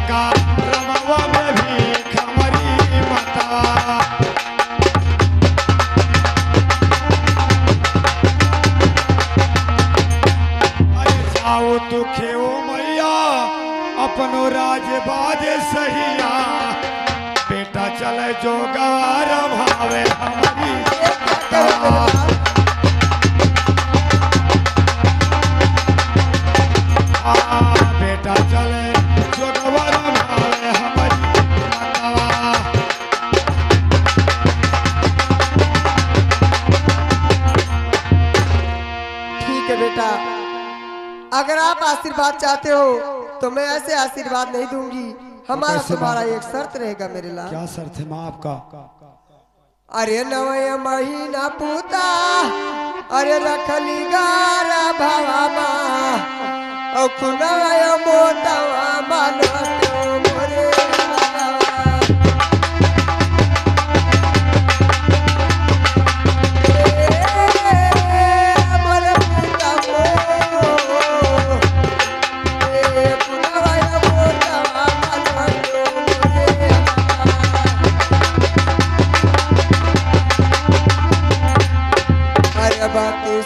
का रमवा में भी खमरी मता। अरे जाओ तू खेओ मैया अपनो राज बाजे सहिया, बेटा चले जो गार भावे हमारी मता। बेटा चले जो गवारा भावे हमारी माता। ठीक है बेटा, अगर आप आशीर्वाद चाहते हो तो मैं ऐसे आशीर्वाद नहीं दूंगी। हमारा तुम्हारा एक शर्त रहेगा मेरे लाल। क्या शर्त है माँ आपका? अरे नवय महीना पूता, अरे रखली गारा भावा और खुनवय मोतवा मानो मोरे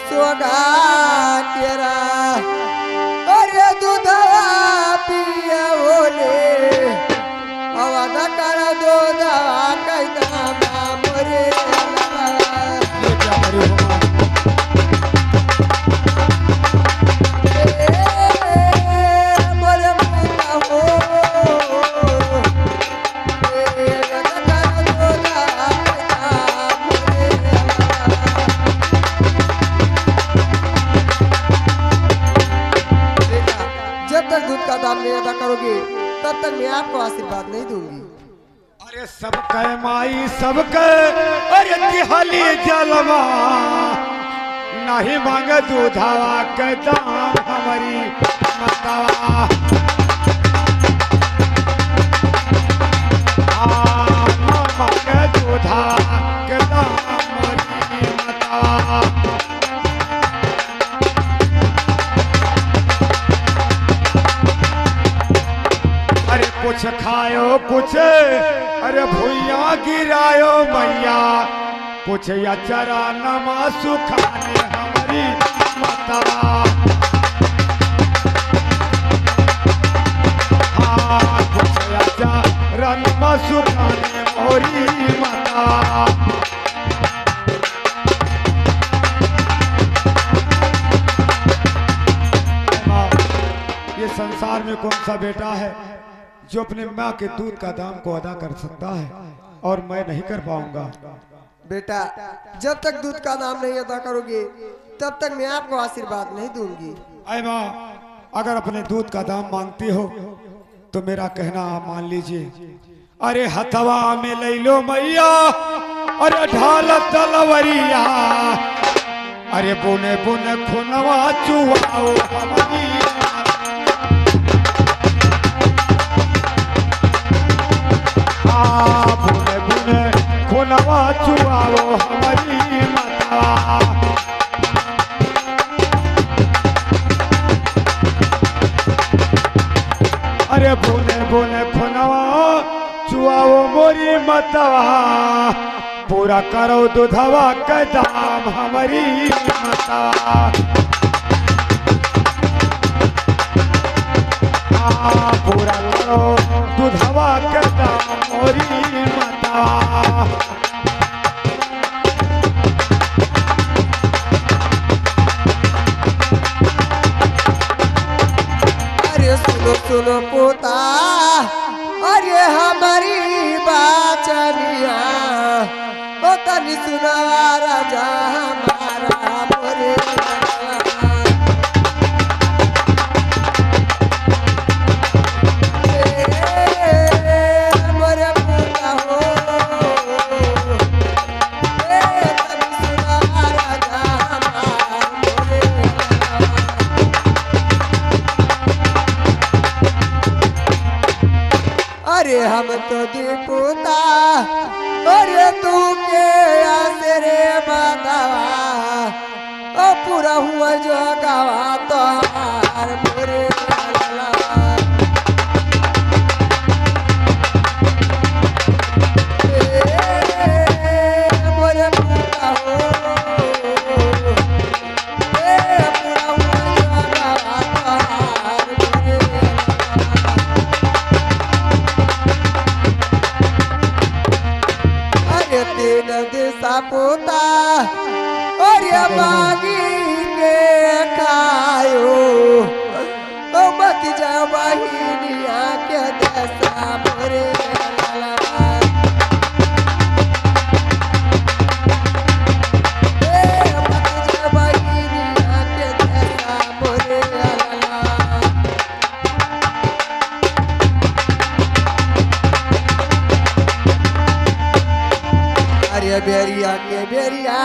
सोगा तेरा, अरे दूधवा पिया बोले आवाज कर दो दवा कैदा मोरे। नहीं अदा करोगे तब तक मैं आपको आशीर्वाद नहीं दूंगी। अरे सब कह माई सब कह, अरे तिहाली जलवा नहीं मांगे दूधावा के दाम हमारी मतवा। मांगे दूधावा के दाम हमारी मतवा। कुछ खायो कुछ अरे भुइया गिरायो मैया, कुछ अचरा नमा सुखाने हमारी मतवा। हाँ कुछ अचरा नमा सुखाने मोरी मतवा। ये संसार में कौन सा बेटा है जो अपने माँ के दूध का दाम को अदा कर सकता है, और मैं नहीं कर पाऊंगा। बेटा जब तक दूध का दाम नहीं अदा करोगे तब तक मैं आपको आशीर्वाद नहीं दूंगी। अरे माँ, अगर अपने दूध का दाम मांगती हो तो मेरा कहना आप मान लीजिए। अरे हथवा में ले लो मैया, अरे ढाल तलवरिया, अरे बुने बुने खुनवा चुवाओ हमारी। बुने बुने खुनवा चुवाओ हमारी माता। अरे बुने बुने खुनवा चुवाओ मोरी मतवा, पूरा करो दूधवा का दाम हमारी माता। पूरा करो दूधवा का दाम मोरी माता। अरे सुनो सुनो पोता, अरे हमारी बाचनिया ओ तनी सुना राजा हमारा मोरे। अरे हम तो दीपुता, अरे तू के आसे रे बतावा, ओ पूरा हुआ जो गवा तो हमार मोरे। सपूता और ये मांगी के खायो ओ मत जा बहिनिया के दशा मोरे लाला ए मत जा बहिनिया के दशा मोरे लाला अरे बेरिया के बेरिया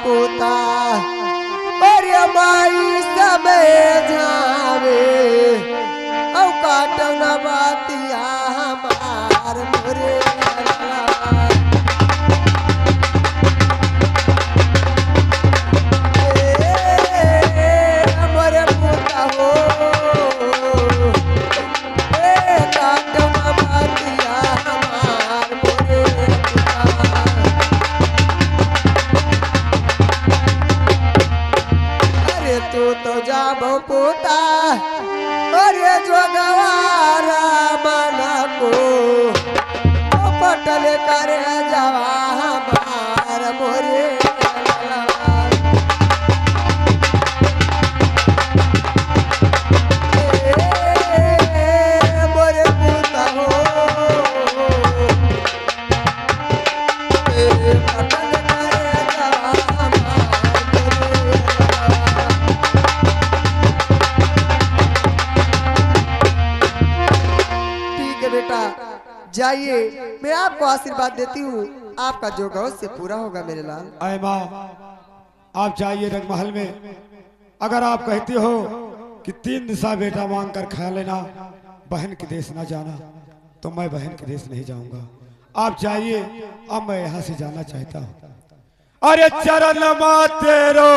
पोता अरे माई समय जावे औ काटन बातिया हमार मोरे लाला मोरे पोता हो काटन बातिया हमार मोरे तू तो जाबो पोता अरे जो गवारा मना को पटल करे जावा हमार मोरे मोरे पोता हो पटल करे जावा बेटा जाइए मैं आपको आशीर्वाद देती हूँ आपका जो गौ से पूरा होगा मेरे लाल। आए माँ आप जाइए रंगमहल में अगर आप कहती हो कि 3 दिशा बेटा मांग कर खा लेना बहन के देश ना जाना तो मैं बहन के देश नहीं जाऊंगा। आप जाइए अब मैं यहाँ से जाना चाहता हूँ। अरे चरण माँ तेरो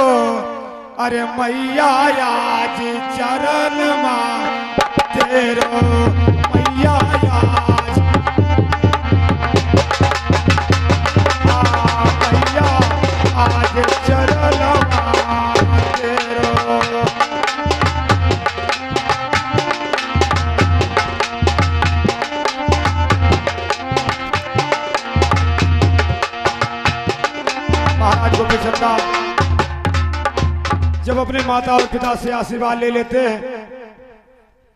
अरे मैया आज चरण माँ तेरो मैया आज मैया आज चरण माँ तेरो महाराज गोपी चंदा जब अपने माता और पिता से आशीर्वाद ले लेते हैं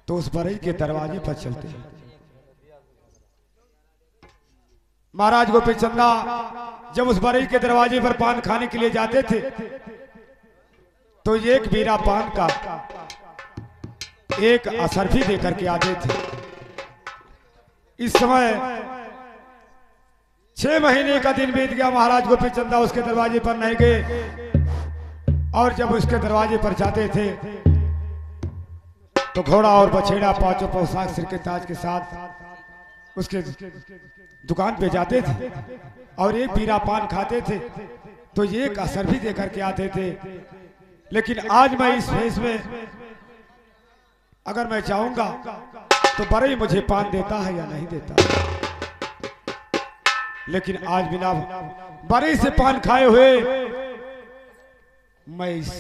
तो उस बरई के दरवाजे पर चलते हैं। महाराज गोपी चंदा जब उस बरई के दरवाजे पर पान खाने के लिए जाते थे तो एक बीरा पान का एक असर भी देकर के आते थे। इस समय 6 महीने का दिन बीत गया। महाराज गोपी चंदा उसके दरवाजे पर नहीं गए और जब उसके दरवाजे पर जाते थे तो घोड़ा और बछेड़ा 5 पोशाक सिर के ताज के साथ उसके दुकान पे जाते थे और एक बीरा पान खाते थे तो एक असर भी देकर के आते थे। लेकिन आज मैं इस भेष में अगर मैं चाहूंगा तो बरई मुझे पान देता है या नहीं देता। लेकिन आज बिना बरई से पान खाए हुए मैं इस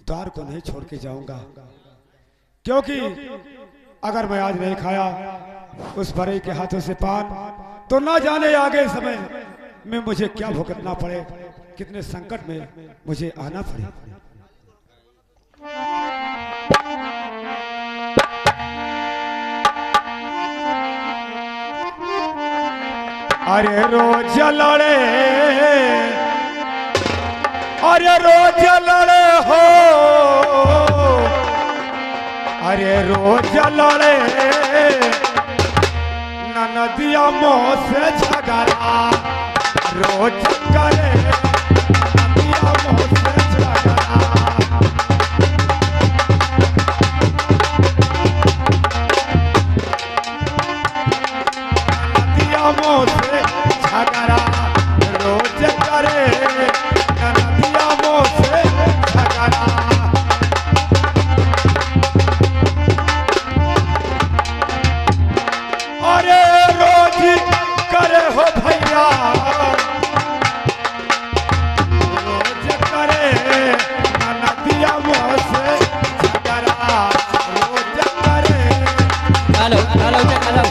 द्वार को नहीं छोड़ के जाऊंगा, क्योंकि अगर मैं आज नहीं खाया उस बरई के हाथों से पान तो ना जाने आगे समय में मुझे क्या भुगतना पड़े, कितने संकट में मुझे आना पड़े। अरे रोज लड़े अरे रोज लड़े हो अरे रोज लड़े नदिया मोह से झगड़ा रोज करे नदिया मोह से झगड़ा। नदिया मोह से झगड़ा रोज करे नदिया मोह से झगड़ा। अरे रोज करे हो भैया रोज करे नदिया मोह से झगड़ा रोज करे। हेलो हेलो हेलो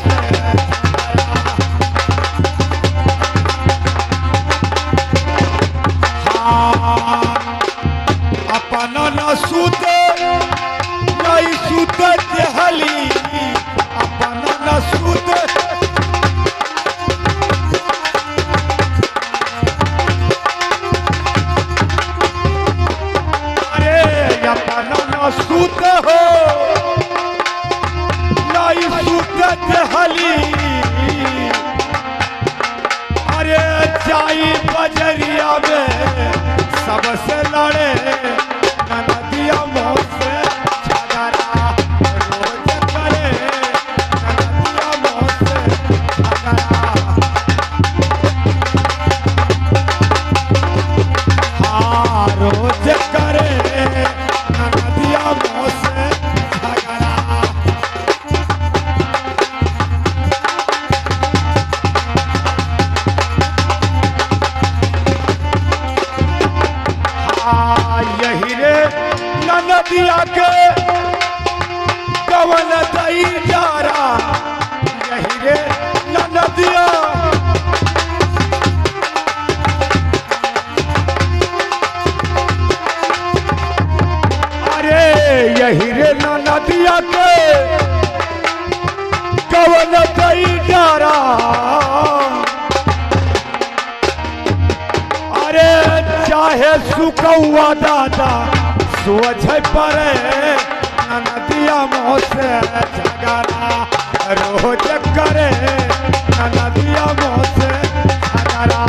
हली अरे जाई बजरिया में सबसे लड़े नदिया मोह से झगड़ा रोज करे नदिया मोह से झगड़ा हाँ रोज करे नदिया मोह से झगड़ा यही रे नदिया के कवन दई जारा यही रे नदिया अरे यही रे नदिया के कवन दई जारा अरे चाहे सुकौआ दादा सोझ पड़े नदिया मोह से झगड़ा रोज करे नदिया मोह से झगड़ा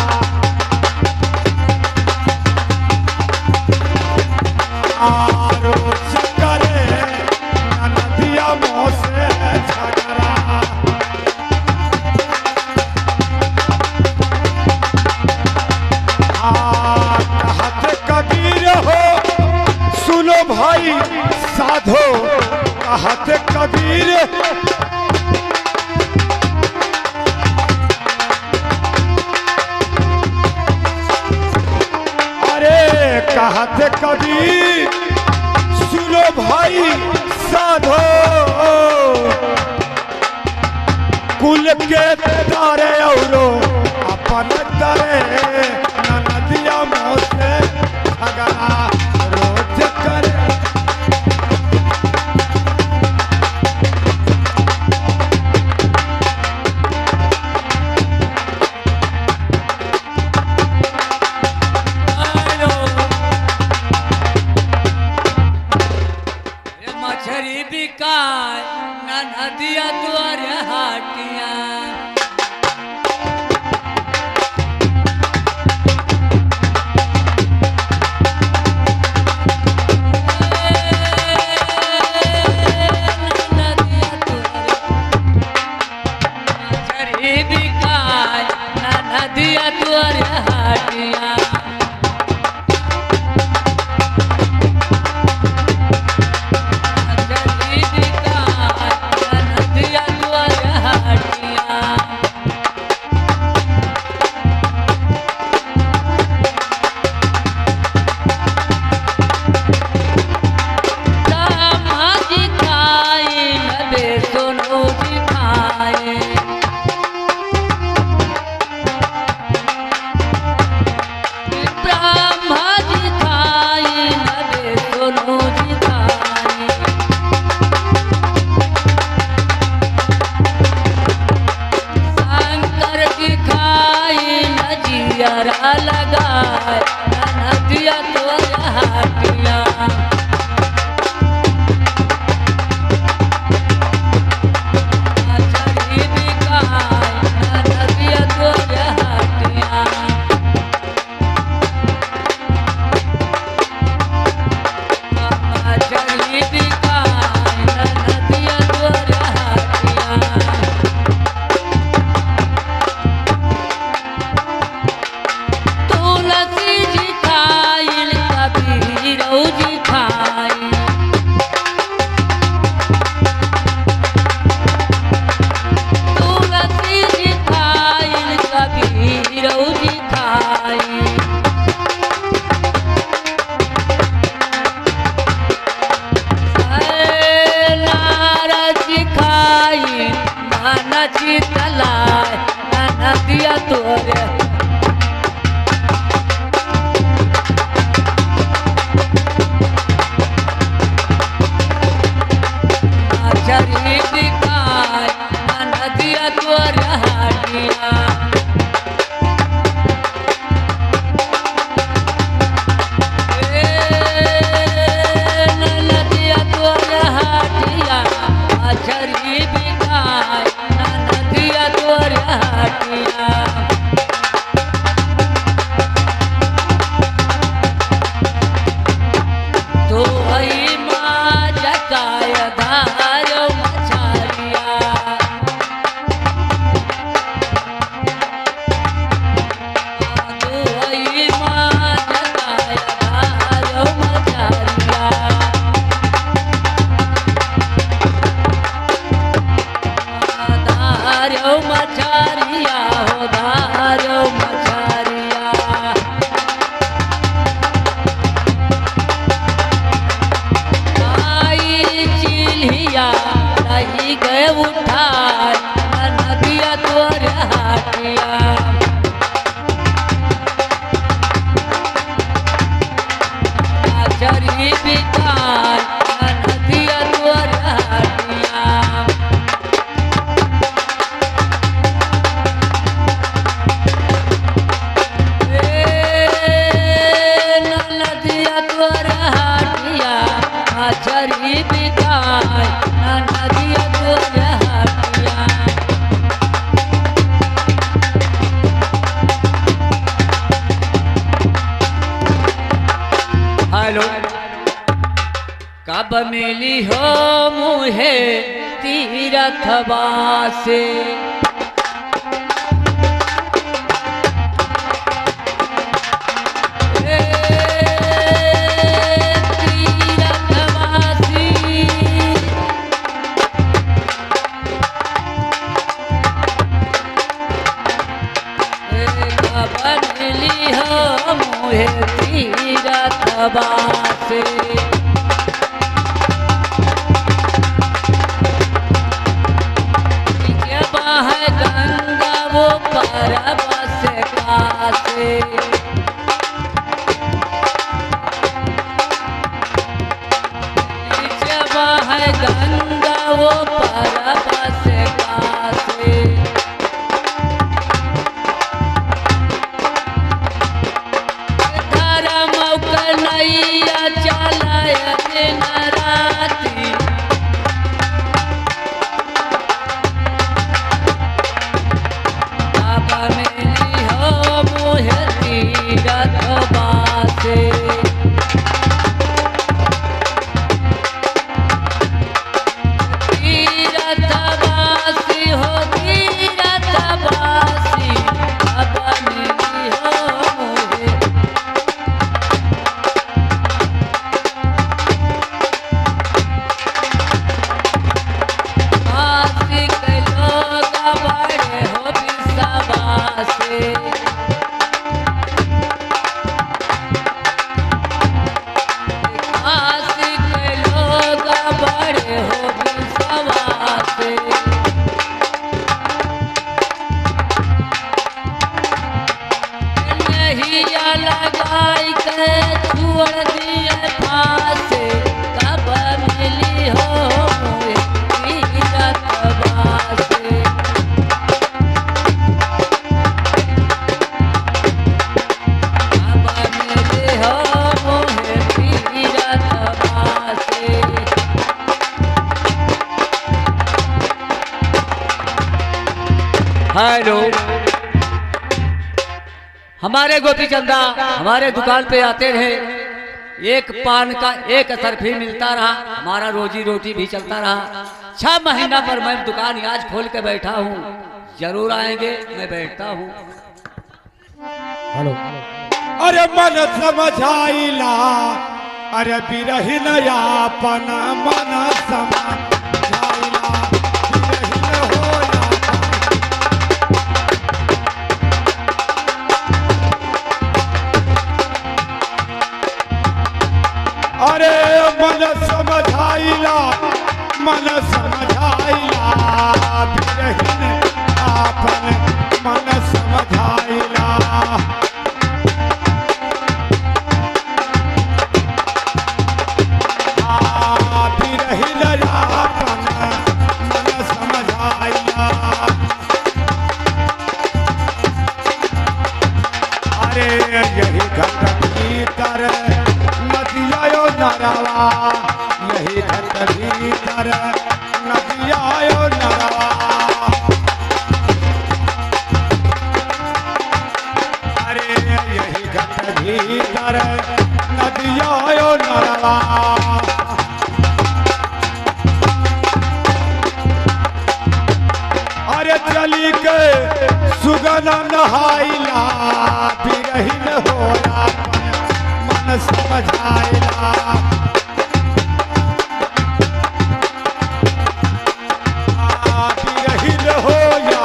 रोज करे नदिया मोह से झगड़ा कबीर हो सुनो भाई साधो कहत कबीर अरे कहत कबीर सुनो भाई साधो कुल के तारे औरो अपन तारे नदिया मोह से झगड़ा रोज करे मछरी बिकाय नदिया द्वारे हाटिया नदिया द्वारे हाटिया नदिया द्वारे हाटिया जी खाए नबे सोनो जी खाए लगाए नदिया तो हाटिया मछली बिकाए नदिया तो हाटिया मछली बिकाए नदिया तो हाटिया तुलसी जी खाइल कबीर जी खाई तुलसी जी खाइल कबीर जी खाई नारद जी खाई मन जी तलाय नदिया तोरे मछली बिकाय नदिया द्वारे हाटिया नदिया द्वारे हाटिया मछली बिकाय धारो मछारिया हो धारो मछारिया। आई चिल्हिया रही गए उठार नदिया तोर हाटिया। चरी बिकार नदिया तोर हाटिया। नदिया तोर हाटिया चरी बिकार नदिया तोर हाटिया। हेलो कब मिली हो मुहे तीरथवा से। तीरथवासी कब मिली हो मुहे तीरथवा से। है गंगा वो परब से कासे। है गंगा वो परब से कासे। धर्म कन्हैया चलाय दिन राती। मिली हो मुहे तीरथवा से। तीरथवासी हो तीरथवासी अब मिली हो मुहे। आशिक लोग बड़े हो विश्वासे। आशिक लोग बड़े हो विश्वासे। नहिया लगाई के छोड़ दिए फांसे। कब मिली हो मुहे तीरथवा से। हेलो हमारे गोपी चंदा हमारे दुकान पे आते रहे। एक पान का एक असर भी मिलता रहा। हमारा रोजी रोटी भी चलता रहा। 6 महीना पर मैं दुकान आज खोल के बैठा हूँ। जरूर आएंगे मैं बैठता हूँ। हेलो अरे मन समझाइला अरे बिरहिन यापन मन समझाइला बिरहिन होला। अरे मन समझाइला बिरहिन आपन मन समझाइला। बिरहिन आपन मन समझाइला। अरे यही घट भीतर नदिया नरवा। यही घट भीतर नदिया नरवा। अरे यही घट भीतर नदिया नरवा। अरे चली के सुगन नहाइला बिरहिन होला मन समझाइला। बिरहिन हो या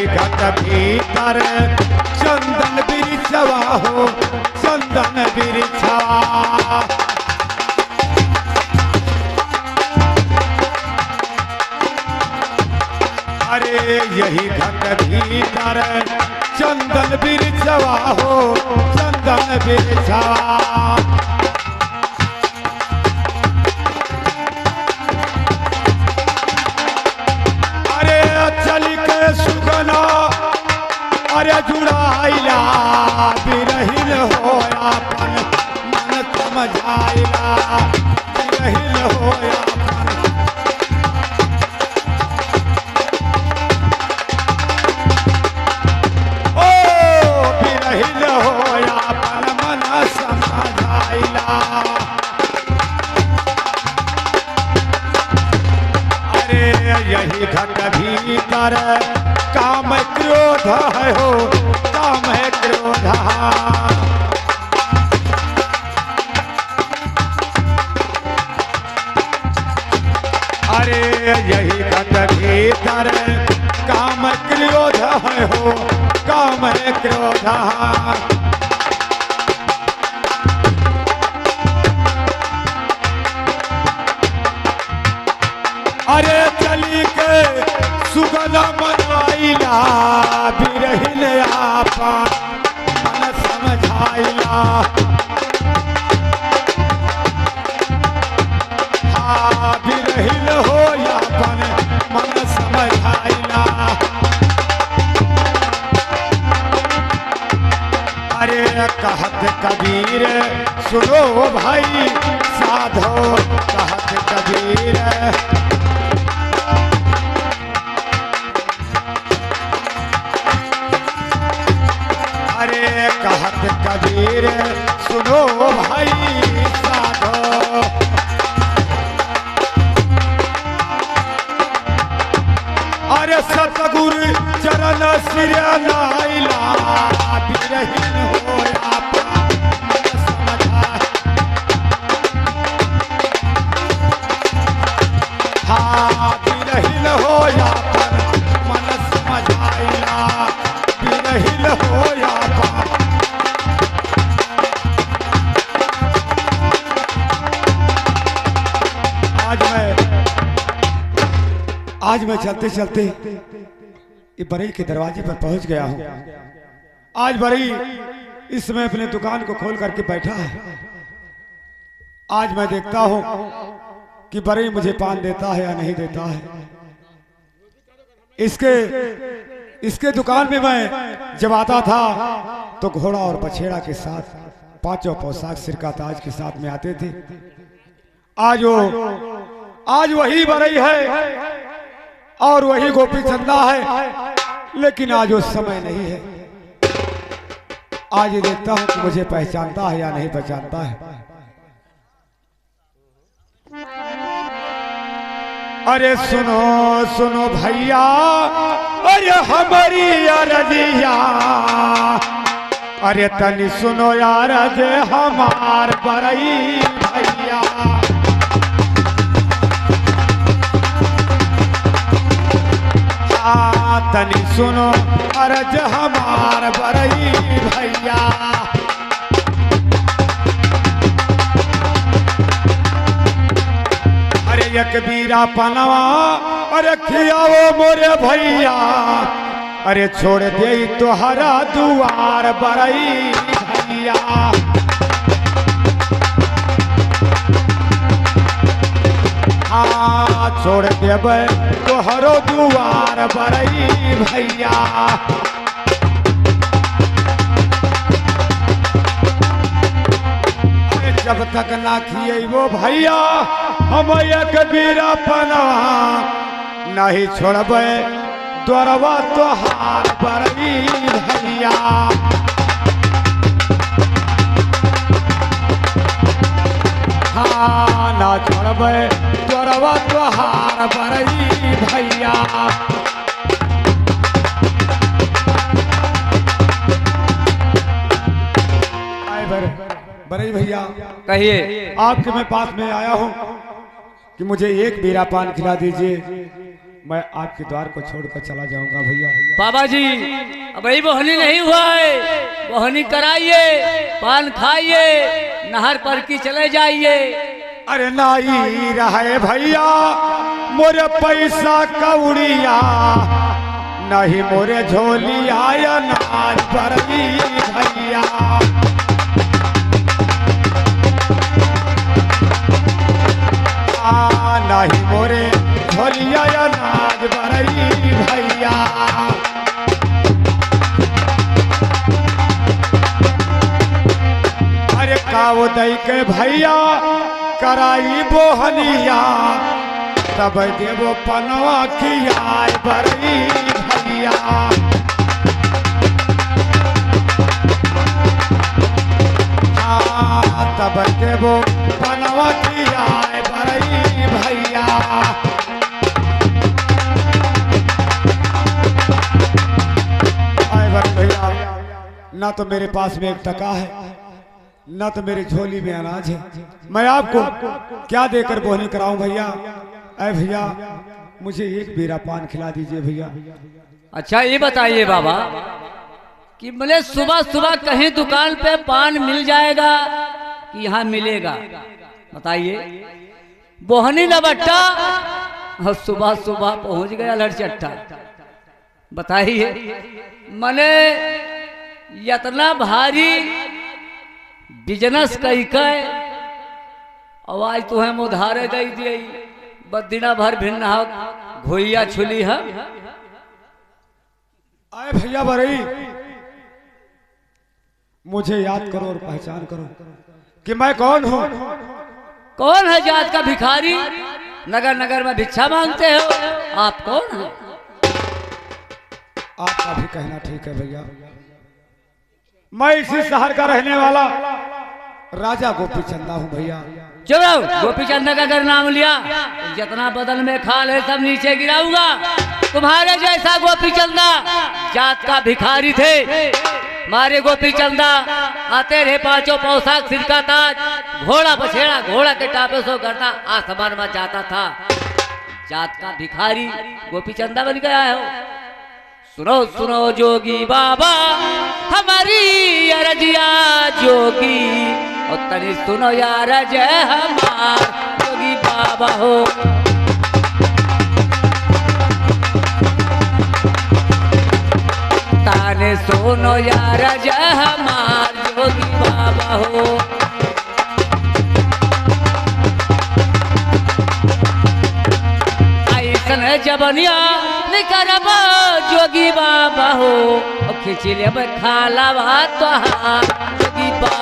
घट भीतर चंदन बिरिछवा हो चंदन बिरिछवा। अरे यही घट भीतर चंदन बिरिछवा हो चंदन बिरिछवा। चली के सुगना अरे जुड़ाइला बिरहिल होयापन मन समझाइला बिरहिल होयापन। ओ बिरहिल होयापन मन समझाइला। यही घट भीतर काम क्रोध है हो काम है क्रोध। अरे यही घट भीतर काम क्रोध है हो काम है क्रोध। अरे चली के सुगना मनवाइला बिरहिल आपा मन समझाइला। हाँ बिरहिल हो यापन मन समझाइला। अरे कहत कबीर सुनो भाई साधो कहत कबीर। अरे कहत कबीर सुनो भाई साधो। अरे सतगुरु चरण सिर नाइला बिरहिन होयापन मन समझा। हाँ बिरहिन होयापन मन समझाइला बिरहिल होयापन। आज मैं चलते चलते ये बरई के दरवाजे पर पहुंच गया हूं। आज बरई इस समय अपने दुकान को खोल करके बैठा है। आज मैं देखता हूं कि बरई मुझे पान देता है या नहीं देता है। इसके दुकान में मैं जब आता था तो घोड़ा और बछेड़ा के साथ पांचों पोशाक सिर का ताज के साथ में आते थे। आज वही बरई है और वही गोपी चंदा है, लेकिन आज वो समय नहीं है। आज ये देखता हूं कि मुझे पहचानता है या नहीं पहचानता है। अरे सुनो सुनो भैया अरे हमारी अरजिया। अरे तनी सुनो यार जे हमार बरई भैया। तनी सुनो अरज हमार बरई भैया। अरे एक बीरा पनवा अरे खियाओ मोरे भैया। अरे छोड़ दे तोहरा दुआर बरई भैया। हाँ छोड़ देवे तोहरो दुआर बरई भैया। जब तक ना खिएबो भैया हम एक बीरा पनवा नहीं छोड़बे द्वारवा तोहार बरई भैया। हाँ ना छोड़बे द्वारवा तोहार बरई भैया। बरई भैया कहिए। आपके मैं पास में आया हूँ कि मुझे एक बीरा पान खिला दीजिए। मैं आपके द्वार को छोड़कर चला जाऊंगा भैया। बाबा जी अब वही बोहनी नहीं हुआ है, बोहनी कराइए, पान खाइए, नहर पर की चले जाइए। अरे नाई रहे भैया मोरे पैसा कौड़िया, नहीं मोरे झोलिया या नाच बरली भैया। नहीं मोरे झोलिया या नाच बरली भैया। अरे काव दई के भैया कराई बोहनिया, तब देवो पनवा किया बरई भैया। तब देवो पनवा किया बरई भैया। आए बर भैया, ना तो मेरे पास में एक टका है, ना तो मेरी झोली में अनाज है। मैं आपको क्या देकर बोहनी कराऊं भैया? अरे भैया मुझे एक बेरा पान खिला दीजिए भैया। अच्छा ये बताइए बाबा कि बोले सुबह सुबह कहीं दुकान पे पान मिल जाएगा कि यहाँ मिलेगा? बताइए। बोहनी नबट्टा और सुबह सुबह पहुंच गया लड़चट्टा। बताइए मने इतना भारी बिजनेस कई के आवाज तुम्हें मुधारे दे दी, बदिना भर भिन्न घोइया छुली है। आए भैया बरई, मुझे याद करो और पहचान करो कि मैं कौन हूँ। कौन है जात का भिखारी? नगर नगर में भिक्षा मांगते हो, आप कौन हैं? आपका भी कहना ठीक है भैया। मैं इसी शहर का रहने वाला राजा गोपी चंदा हूँ भैया। चुप रहो, गोपी चंदा का अगर नाम लिया जितना बदन में खाल है सब नीचे गिराऊंगा। तुम्हारे जैसा गोपी चंदा जात का भिखारी थे। मारे गोपी चंदा आते रहे पांचों पोशाक सिर का ताज, घोड़ा बछेड़ा घोड़ा के टापे सो करता आसमान में जाता था। जात का भिखारी गोपी चंदा बन गया है। सुनो सुनो जोगी बाबा हमारी अरजिया जोगी, और तनी सुनो यार जय हमार जोगी बाबा हो। ताने सुनो यार जय हमार जोगी बाबा हो। ऐसन जबनिया निकरब जोगी बाबा हो, खिंच ले खाला भात